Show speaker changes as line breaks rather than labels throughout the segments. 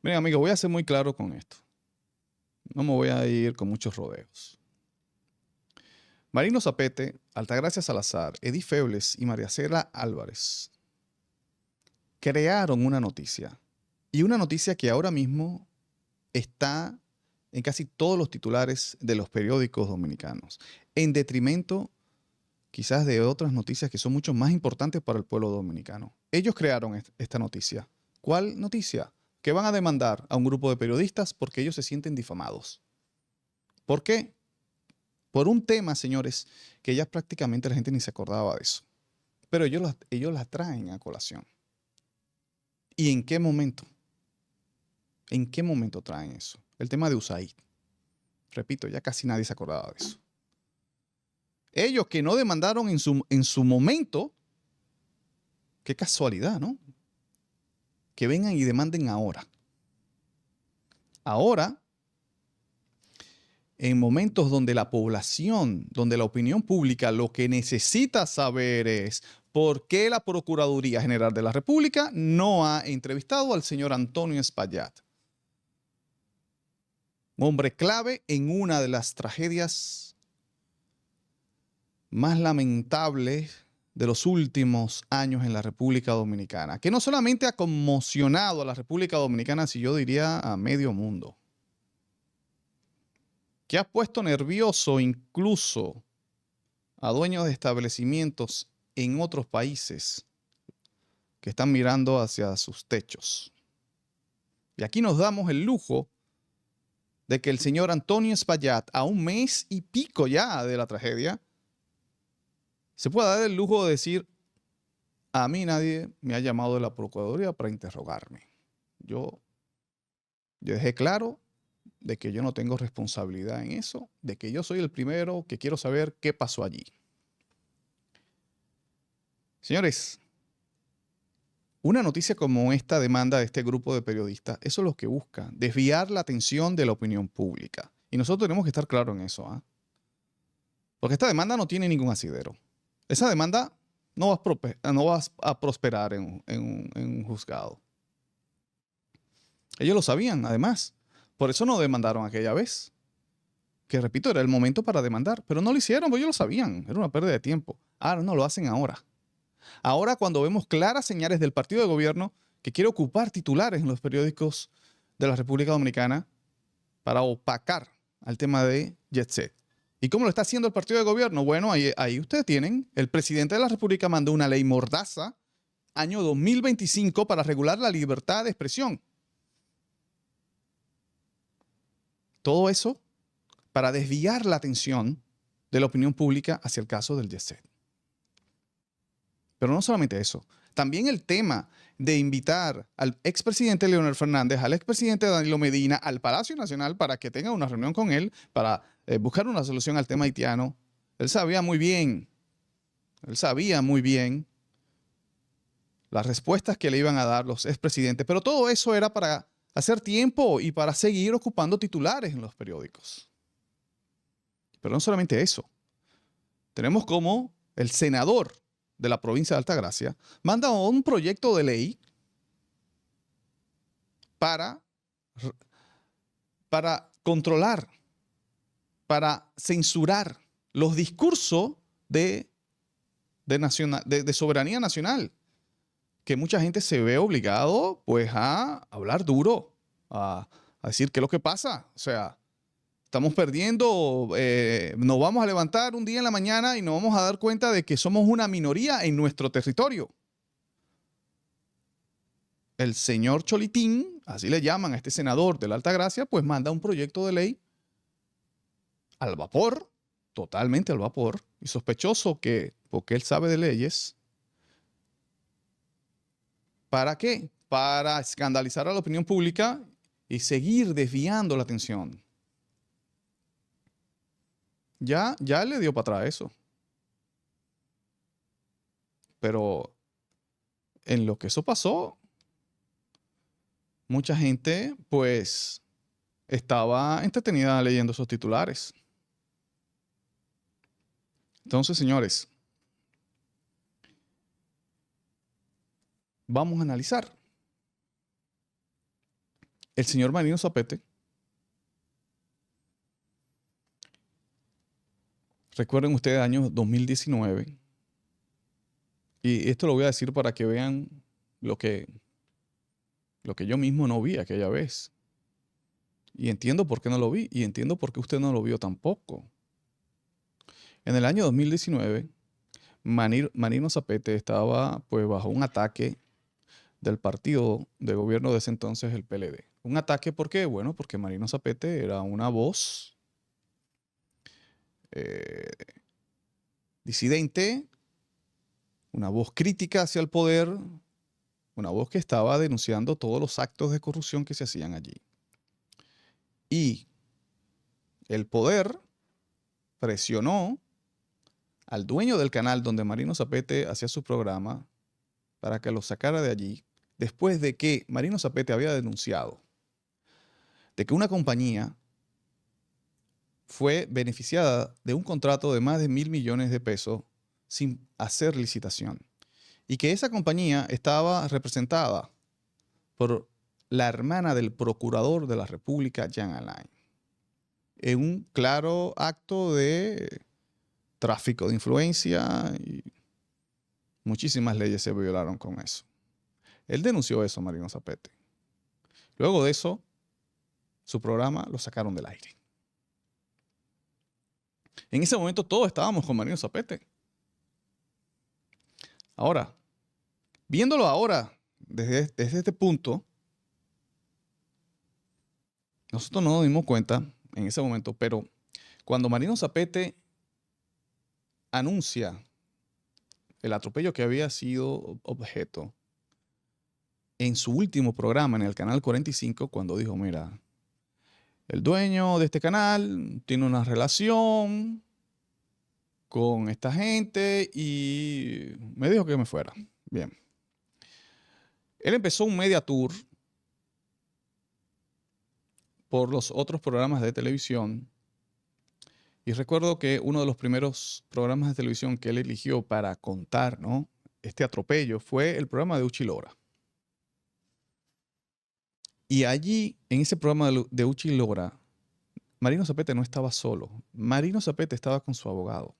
Miren, amigos, voy a ser muy claro con esto. No me voy a ir con muchos rodeos. Marino Zapete, Altagracia Salazar, Edith Febles y María Cela Álvarez crearon una noticia. Y una noticia que ahora mismo está en casi todos los titulares de los periódicos dominicanos, en detrimento quizás de otras noticias que son mucho más importantes para el pueblo dominicano. Ellos crearon esta noticia. ¿Cuál noticia? Que van a demandar a un grupo de periodistas porque ellos se sienten difamados. ¿Por qué? Por un tema, señores, que ya prácticamente la gente ni se acordaba de eso. Pero ellos las traen a colación. ¿Y en qué momento? ¿En qué momento traen eso? El tema de USAID. Repito, ya casi nadie se acordaba de eso. Ellos que no demandaron en su momento, qué casualidad, ¿no? Que vengan y demanden ahora. Ahora, en momentos donde la población, donde la opinión pública lo que necesita saber es por qué la Procuraduría General de la República no ha entrevistado al señor Antonio Espaillat, hombre clave en una de las tragedias más lamentables de los últimos años en la República Dominicana, que no solamente ha conmocionado a la República Dominicana, sino yo diría a medio mundo, que ha puesto nervioso incluso a dueños de establecimientos en otros países que están mirando hacia sus techos. Y aquí nos damos el lujo de que el señor Antonio Espaillat, a un mes y pico ya de la tragedia, se pueda dar el lujo de decir: a mí nadie me ha llamado de la Procuraduría para interrogarme. Yo dejé claro de que yo no tengo responsabilidad en eso, de que yo soy el primero que quiero saber qué pasó allí. Señores, una noticia como esta demanda de este grupo de periodistas, eso es lo que busca, desviar la atención de la opinión pública. Y nosotros tenemos que estar claros en eso, ¿eh? Porque esta demanda no tiene ningún asidero. Esa demanda no va a prosperar en un juzgado. Ellos lo sabían, además. Por eso no demandaron aquella vez. Que, repito, era el momento para demandar. Pero no lo hicieron, porque ellos lo sabían. Era una pérdida de tiempo. Ahora no, lo hacen ahora. Ahora, cuando vemos claras señales del partido de gobierno que quiere ocupar titulares en los periódicos de la República Dominicana para opacar al tema de Jet Set. ¿Y cómo lo está haciendo el partido de gobierno? Bueno, ahí ustedes tienen. El presidente de la República mandó una ley mordaza, año 2025, para regular la libertad de expresión. Todo eso para desviar la atención de la opinión pública hacia el caso del Jet Set. Pero no solamente eso, también el tema de invitar al expresidente Leonel Fernández, al expresidente Danilo Medina, al Palacio Nacional para que tenga una reunión con él para buscar una solución al tema haitiano. Él sabía muy bien las respuestas que le iban a dar los expresidentes, pero todo eso era para hacer tiempo y para seguir ocupando titulares en los periódicos. Pero no solamente eso. Tenemos como el senador de la provincia de Altagracia manda un proyecto de ley para controlar, para censurar los discursos de soberanía nacional, que mucha gente se ve obligado pues a hablar duro, a decir qué es lo que pasa. O sea, estamos perdiendo, nos vamos a levantar un día en la mañana y nos vamos a dar cuenta de que somos una minoría en nuestro territorio. El señor Cholitín, así le llaman a este senador de la Altagracia, pues manda un proyecto de ley al vapor, totalmente al vapor, y sospechoso que, porque él sabe de leyes, ¿para qué? Para escandalizar a la opinión pública y seguir desviando la atención. Ya le dio para atrás eso. Pero en lo que eso pasó, mucha gente pues estaba entretenida leyendo esos titulares. Entonces, señores, vamos a analizar el señor Marino Zapete, recuerden ustedes año 2019, y esto lo voy a decir para que vean lo que yo mismo no vi aquella vez. Y entiendo por qué no lo vi, y entiendo por qué usted no lo vio tampoco. En el año 2019, Marino Zapete estaba pues bajo un ataque del partido de gobierno de ese entonces, el PLD. Un ataque, ¿por qué? Bueno, porque Marino Zapete era una voz eh, disidente, una voz crítica hacia el poder, una voz que estaba denunciando todos los actos de corrupción que se hacían allí. Y el poder presionó al dueño del canal donde Marino Zapete hacía su programa para que lo sacara de allí, después de que Marino Zapete había denunciado de que una compañía fue beneficiada de un contrato de más de 1.000 millones de pesos sin hacer licitación. Y que esa compañía estaba representada por la hermana del procurador de la República, Jean Alain, en un claro acto de tráfico de influencia, y muchísimas leyes se violaron con eso. Él denunció eso, Marino Zapete. Luego de eso, su programa lo sacaron del aire. En ese momento todos estábamos con Marino Zapete. Ahora, viéndolo ahora desde este punto, nosotros no nos dimos cuenta en ese momento, pero cuando Marino Zapete anuncia el atropello que había sido objeto en su último programa en el canal 45, cuando dijo, mira, el dueño de este canal tiene una relación con esta gente y me dijo que me fuera. Bien. Él empezó un media tour por los otros programas de televisión. Y recuerdo que uno de los primeros programas de televisión que él eligió para contar, ¿no?, este atropello fue el programa de Uchi Lora. Y allí, en ese programa de Uchi Lora, Marino Zapete no estaba solo. Marino Zapete estaba con su abogado.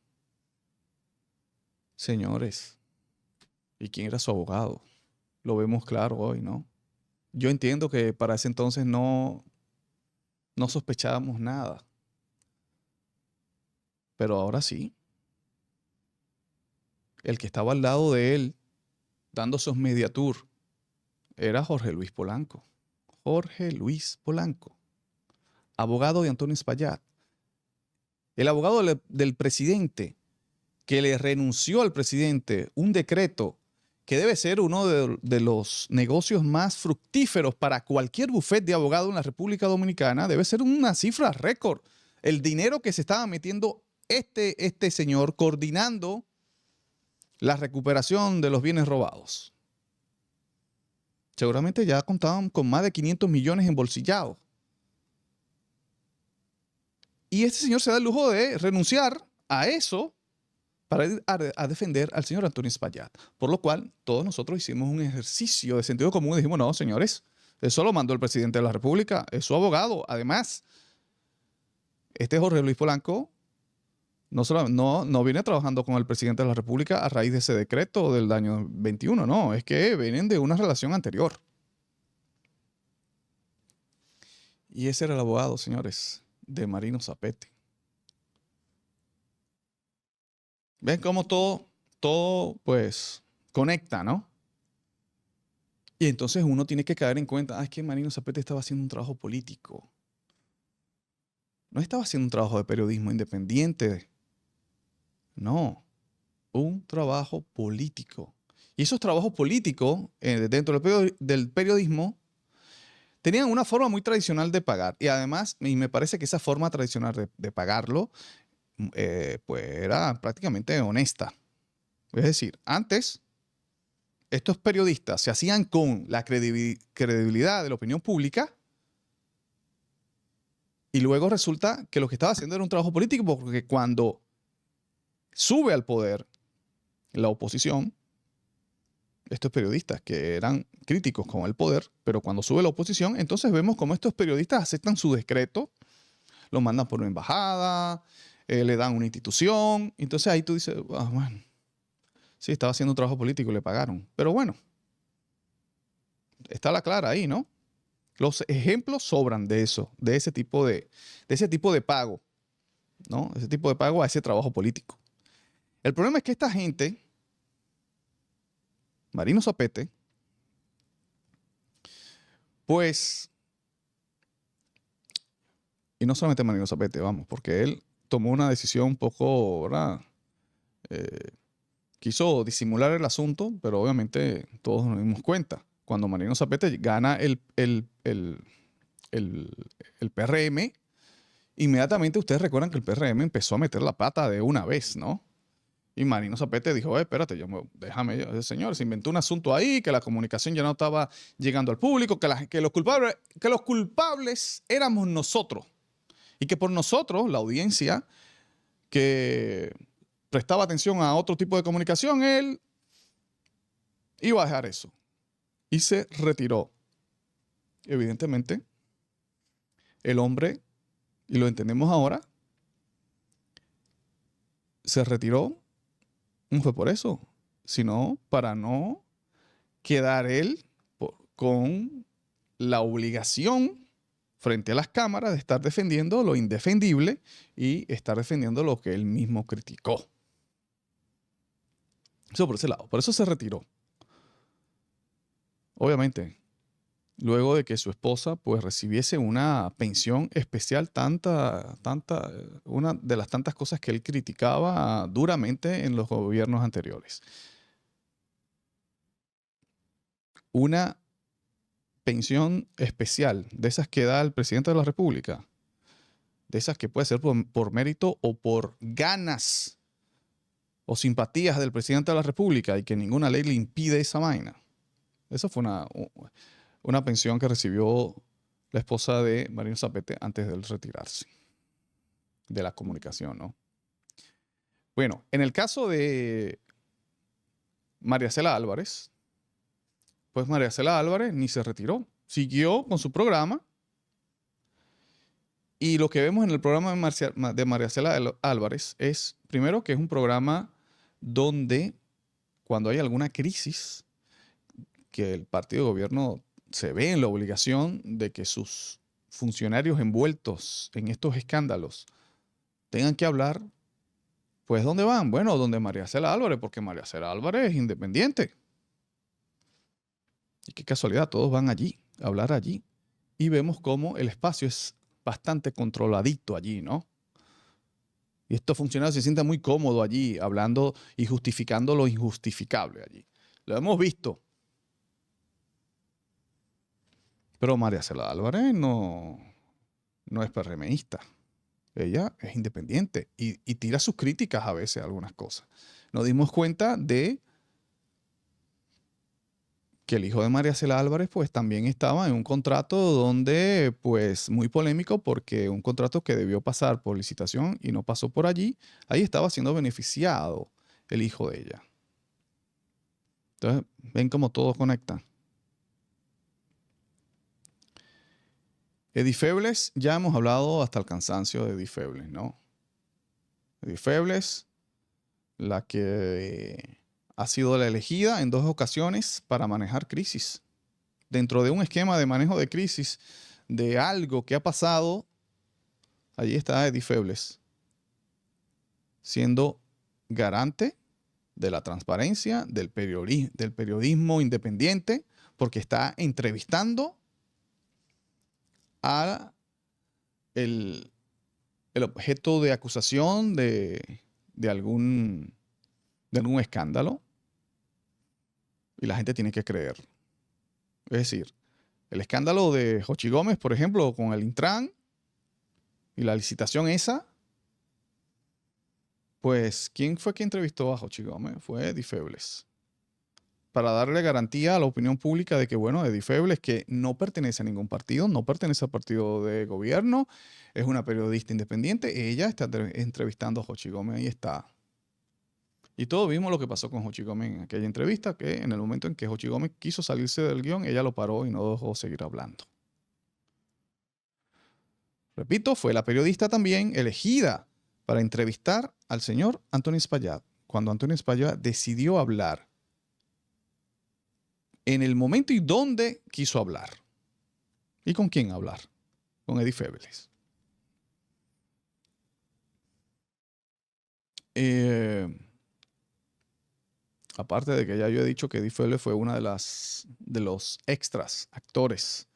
Señores, ¿y quién era su abogado? Lo vemos claro hoy, ¿no? Yo entiendo que para ese entonces no sospechábamos nada. Pero ahora sí. El que estaba al lado de él, dando esos media tour, era Jorge Luis Polanco. Jorge Luis Polanco, abogado de Antonio Espaillat. El abogado del presidente, que le renunció al presidente un decreto que debe ser uno de los negocios más fructíferos para cualquier bufete de abogado en la República Dominicana. Debe ser una cifra récord. El dinero que se estaba metiendo este señor coordinando la recuperación de los bienes robados. Seguramente ya contaban con más de 500 millones embolsillados. Y este señor se da el lujo de renunciar a eso para ir a defender al señor Antonio Espaillat. Por lo cual, todos nosotros hicimos un ejercicio de sentido común y dijimos, no, señores, eso lo mandó el presidente de la República, es su abogado. Además, este Jorge Luis Polanco no viene trabajando con el presidente de la República a raíz de ese decreto del año 21, no, es que vienen de una relación anterior. Y ese era el abogado, señores, de Marino Zapete. ¿Ven cómo todo pues conecta, ¿no? Y entonces uno tiene que caer en cuenta, es que Marino Zapete estaba haciendo un trabajo político. No estaba haciendo un trabajo de periodismo independiente. No, un trabajo político. Y esos trabajos políticos dentro del periodismo tenían una forma muy tradicional de pagar. Y además, y me parece que esa forma tradicional de pagarlo, pues era prácticamente honesta. Es decir, antes estos periodistas se hacían con la credibilidad de la opinión pública y luego resulta que lo que estaba haciendo era un trabajo político, porque cuando sube al poder la oposición, estos periodistas que eran críticos con el poder, pero cuando sube la oposición, entonces vemos cómo estos periodistas aceptan su decreto, lo mandan por una embajada, le dan una institución. Entonces ahí tú dices, ah, bueno, sí, estaba haciendo un trabajo político y le pagaron. Pero bueno, está la clara ahí, ¿no? Los ejemplos sobran de eso, de ese tipo de pago, ¿no? Ese tipo de pago a ese trabajo político. El problema es que esta gente, Marino Zapete, pues, y no solamente Marino Zapete, vamos, porque él tomó una decisión un poco, ¿verdad? Quiso disimular el asunto, pero obviamente todos nos dimos cuenta. Cuando Marino Zapete gana el PRM, inmediatamente ustedes recuerdan que el PRM empezó a meter la pata de una vez, ¿no? Y Marino Zapete dijo, espérate, déjame, ese señor se inventó un asunto ahí, que la comunicación ya no estaba llegando al público, que los culpables éramos nosotros. Y que por nosotros, la audiencia que prestaba atención a otro tipo de comunicación, él iba a dejar eso. Y se retiró. Evidentemente, el hombre, y lo entendemos ahora, se retiró, no fue por eso, sino para no quedar él con la obligación frente a las cámaras de estar defendiendo lo indefendible y estar defendiendo lo que él mismo criticó. Eso por ese lado. Por eso se retiró. Obviamente, luego de que su esposa pues recibiese una pensión especial, una de las tantas cosas que él criticaba duramente en los gobiernos anteriores. Una pensión especial, de esas que da el presidente de la República, de esas que puede ser por mérito o por ganas o simpatías del presidente de la República y que ninguna ley le impide esa vaina. Esa fue una pensión que recibió la esposa de Marino Zapete antes de él retirarse de la comunicación, ¿no? Bueno, en el caso de María Cela Álvarez, pues María Cela Álvarez ni se retiró, siguió con su programa. Y lo que vemos en el programa de María Cela Álvarez es, primero, que es un programa donde cuando hay alguna crisis, que el partido de gobierno se ve en la obligación de que sus funcionarios envueltos en estos escándalos tengan que hablar, pues ¿dónde van? Bueno, donde María Cela Álvarez, porque María Cela Álvarez es independiente. Y qué casualidad, todos van allí, a hablar allí. Y vemos cómo el espacio es bastante controladito allí, ¿no? Y estos funcionarios se sienten muy cómodos allí, hablando y justificando lo injustificable allí. Lo hemos visto. Pero María Cela Álvarez no es PRMista. Ella es independiente y tira sus críticas a veces a algunas cosas. Nos dimos cuenta de que el hijo de María Cela Álvarez pues también estaba en un contrato donde pues muy polémico porque un contrato que debió pasar por licitación y no pasó por allí, ahí estaba siendo beneficiado el hijo de ella. Entonces, ven cómo todo conecta. Edith Febles, ya hemos hablado hasta el cansancio de Edith Febles, ¿no? Edith Febles, la que ha sido la elegida en 2 ocasiones para manejar crisis. Dentro de un esquema de manejo de crisis de algo que ha pasado, allí está Edith Febles, siendo garante de la transparencia, del periodismo independiente, porque está entrevistando a el objeto de acusación de algún escándalo y la gente tiene que creer. Es decir, el escándalo de Jochi Gómez, por ejemplo, con el Intran y la licitación esa, pues, ¿quién fue que entrevistó a Jochi Gómez? Fue Edith Febles. Para darle garantía a la opinión pública de que, bueno, Edith Febles, que no pertenece a ningún partido, no pertenece al partido de gobierno, es una periodista independiente, ella está entrevistando a Jochi Gómez, ahí está. Y todos vimos lo que pasó con Ho Chi Minh en aquella entrevista, que en el momento en que Ho Chi Minh quiso salirse del guión, ella lo paró y no dejó seguir hablando. Repito, fue la periodista también elegida para entrevistar al señor Antonin Spaillat, cuando Antonin Spaillat decidió hablar en el momento y dónde quiso hablar. ¿Y con quién hablar? Con Eddie Febles. Aparte de que ya yo he dicho que Eddie Febles fue una de los extras, actores,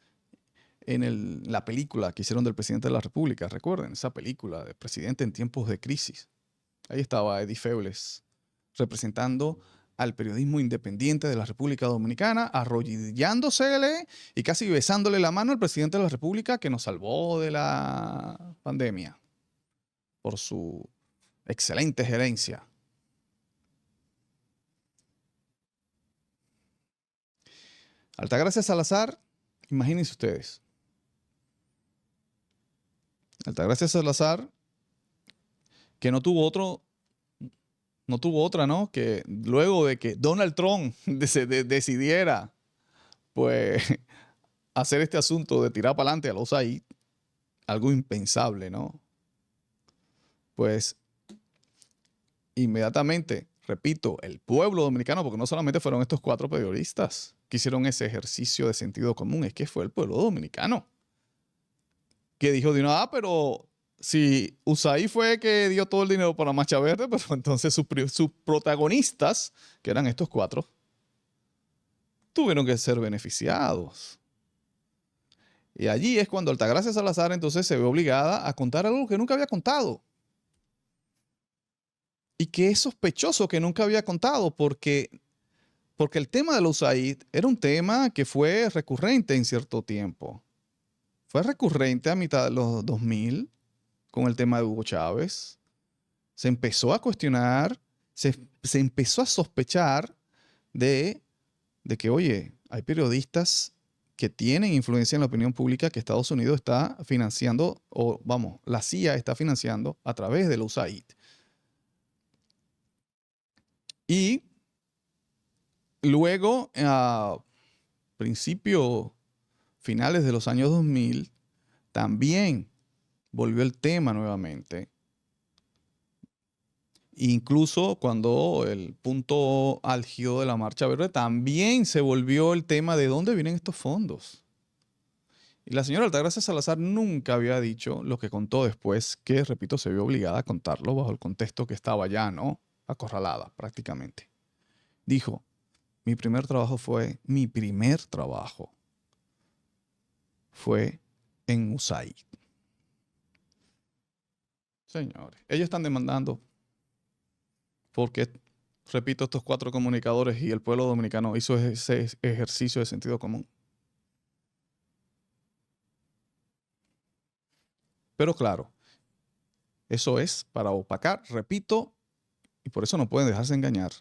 en la película que hicieron del presidente de la República. Recuerden, esa película de presidente en tiempos de crisis. Ahí estaba Eddie Febles representando al periodismo independiente de la República Dominicana, arrodillándosele y casi besándole la mano al presidente de la República que nos salvó de la pandemia por su excelente gerencia. Altagracia Salazar, imagínense ustedes. Altagracia Salazar, que no tuvo otra, ¿no? Que luego de que Donald Trump decidiera, pues, hacer este asunto de tirar para adelante a los USAID, algo impensable, ¿no? Pues, inmediatamente, repito, el pueblo dominicano, porque no solamente fueron estos 4 periodistas que hicieron ese ejercicio de sentido común, es que fue el pueblo dominicano que dijo de una, pero si USAID fue que dio todo el dinero para Marcha Verde, pero entonces sus protagonistas, que eran estos 4, tuvieron que ser beneficiados. Y allí es cuando Altagracia Salazar entonces se ve obligada a contar algo que nunca había contado. Y que es sospechoso que nunca había contado, porque el tema de los USAID era un tema que fue recurrente en cierto tiempo. Fue recurrente a mitad de los 2000 con el tema de Hugo Chávez. Se empezó a cuestionar, se empezó a sospechar de que, oye, hay periodistas que tienen influencia en la opinión pública que Estados Unidos está financiando, o vamos, la CIA está financiando a través de la USAID. Y luego, a finales de los años 2000, también volvió el tema nuevamente. Incluso cuando el punto álgido de la Marcha Verde también se volvió el tema de dónde vienen estos fondos. Y la señora Altagracia Salazar nunca había dicho lo que contó después, que, repito, se vio obligada a contarlo bajo el contexto que estaba ya, ¿no? Acorralada prácticamente. Dijo, mi primer trabajo fue en USAID. Señores, ellos están demandando porque, repito, estos 4 comunicadores y el pueblo dominicano hizo ese ejercicio de sentido común. Pero claro, eso es para opacar, repito, y por eso no pueden dejarse engañar,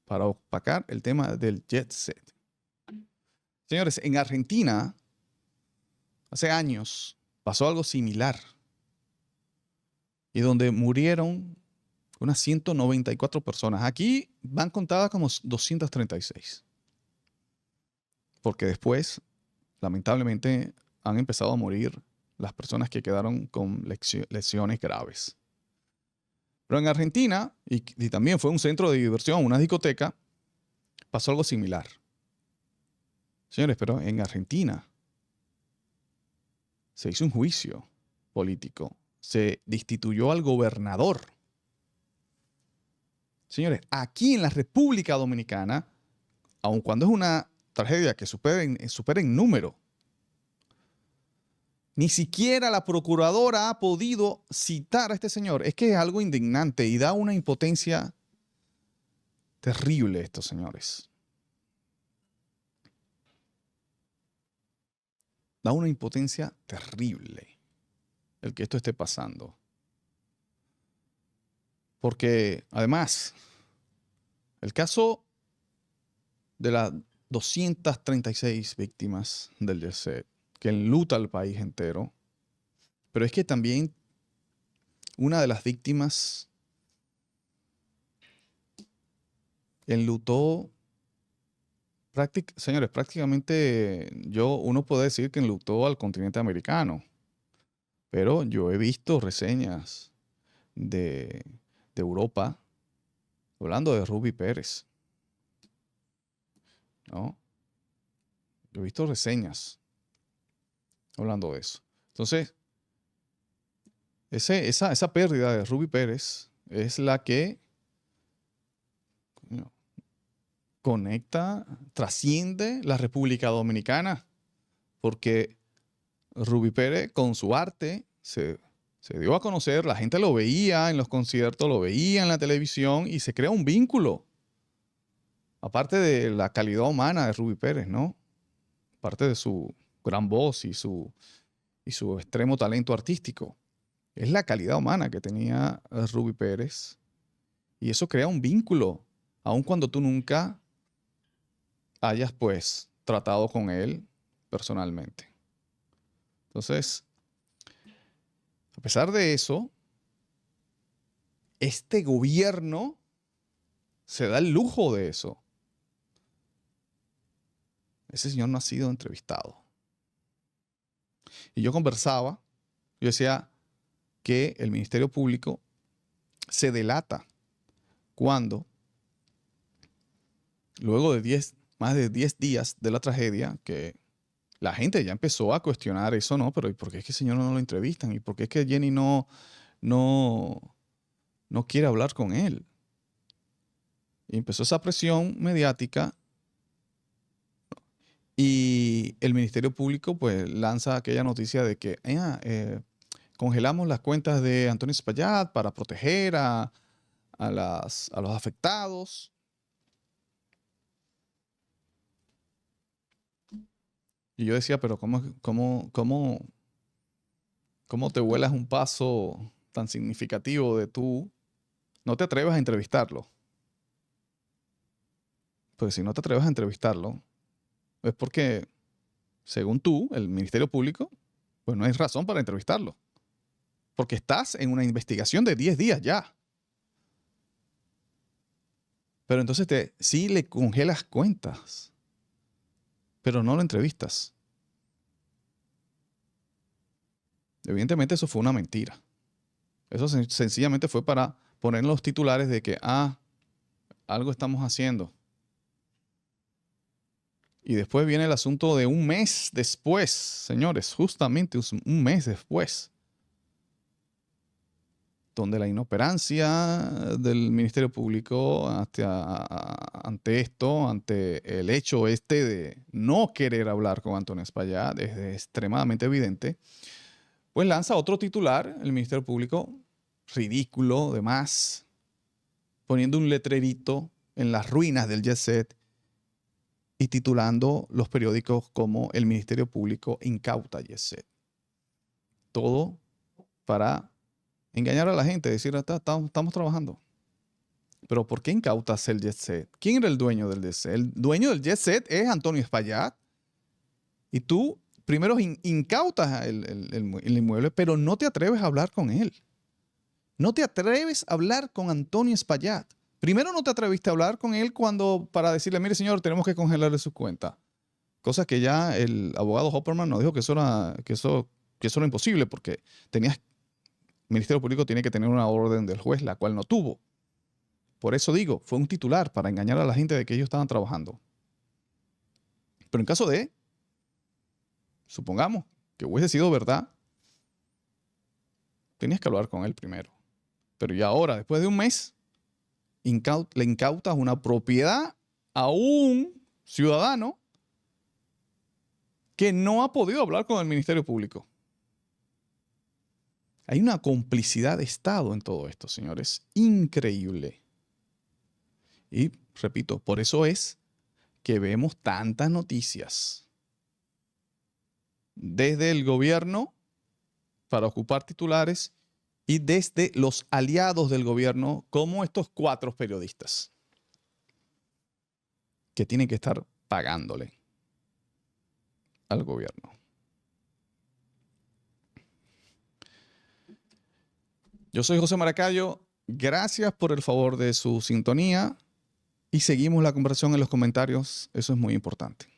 para opacar el tema del jet set. Señores, en Argentina, hace años, pasó algo similar, y donde murieron unas 194 personas. Aquí van contadas como 236. Porque después, lamentablemente, han empezado a morir las personas que quedaron con lesiones graves. Pero en Argentina, y también fue un centro de diversión, una discoteca, pasó algo similar. Señores, pero en Argentina se hizo un juicio político. Se destituyó al gobernador. Señores, aquí en la República Dominicana, aun cuando es una tragedia que supera en número, ni siquiera la procuradora ha podido citar a este señor. Es que es algo indignante y da una impotencia terrible esto, señores. Da una impotencia terrible el que esto esté pasando. Porque, además, el caso de las 236 víctimas del jet set, que enluta al país entero, pero es que también una de las víctimas enlutó, señores, prácticamente uno puede decir que enlutó al continente americano, pero yo he visto reseñas de, de Europa hablando de Ruby Pérez, ¿no? Yo he visto reseñas hablando de eso. Entonces, esa pérdida de Ruby Pérez es la que conecta, trasciende la República Dominicana, porque Ruby Pérez con su arte se dio a conocer, la gente lo veía en los conciertos, lo veía en la televisión y se crea un vínculo. Aparte de la calidad humana de Ruby Pérez, ¿no? Aparte de su gran voz y su extremo talento artístico. Es la calidad humana que tenía Ruby Pérez. Y eso crea un vínculo, aun cuando tú nunca hayas, pues, tratado con él personalmente. Entonces, a pesar de eso, este gobierno se da el lujo de eso. Ese señor no ha sido entrevistado. Y yo conversaba, yo decía que el Ministerio Público se delata cuando, luego de más de 10 días de la tragedia, que la gente ya empezó a cuestionar eso, ¿no? Pero ¿y por qué es que el señor no lo entrevistan? ¿Y por qué es que Jenny no quiere hablar con él? Y empezó esa presión mediática y el Ministerio Público pues lanza aquella noticia de que congelamos las cuentas de Antonio Espaillat para proteger a los afectados. Y yo decía, pero ¿cómo te vuelas un paso tan significativo de tú? No te atrevas a entrevistarlo. Pues si no te atreves a entrevistarlo, es porque, según tú, el Ministerio Público, pues no hay razón para entrevistarlo. Porque estás en una investigación de 10 días ya. Pero entonces sí le congelas cuentas, pero no lo entrevistas. Evidentemente eso fue una mentira. Eso sencillamente fue para poner los titulares de que, algo estamos haciendo. Y después viene el asunto de un mes después, señores, justamente un mes después, donde la inoperancia del Ministerio Público ante esto, ante el hecho de no querer hablar con Antonio Espaillat, es extremadamente evidente, pues lanza otro titular, el Ministerio Público, ridículo, de más, poniendo un letrerito en las ruinas del Jet Set y titulando los periódicos como el Ministerio Público incauta Jet Set. Todo para engañar a la gente, decir, estamos trabajando. Pero ¿por qué incautas el Jet Set? ¿Quién era el dueño del Jet Set? El dueño del Jet Set es Antonio Espaillat. Y tú primero incautas el inmueble, pero no te atreves a hablar con él. No te atreves a hablar con Antonio Espaillat. Primero no te atreviste a hablar con él para decirle, mire señor, tenemos que congelarle su cuenta. Cosa que ya el abogado Hopperman nos dijo que eso era imposible porque el Ministerio Público tiene que tener una orden del juez, la cual no tuvo. Por eso digo, fue un titular para engañar a la gente de que ellos estaban trabajando. Pero en caso de, supongamos que hubiese sido verdad, tenías que hablar con él primero. Pero ya ahora, después de un mes, le incautas una propiedad a un ciudadano que no ha podido hablar con el Ministerio Público. Hay una complicidad de Estado en todo esto, señores. Increíble. Y repito, por eso es que vemos tantas noticias desde el gobierno para ocupar titulares y desde los aliados del gobierno como estos 4 periodistas que tienen que estar pagándole al gobierno. Yo soy José Maracayo. Gracias por el favor de su sintonía. y seguimos la conversación en los comentarios. Eso es muy importante.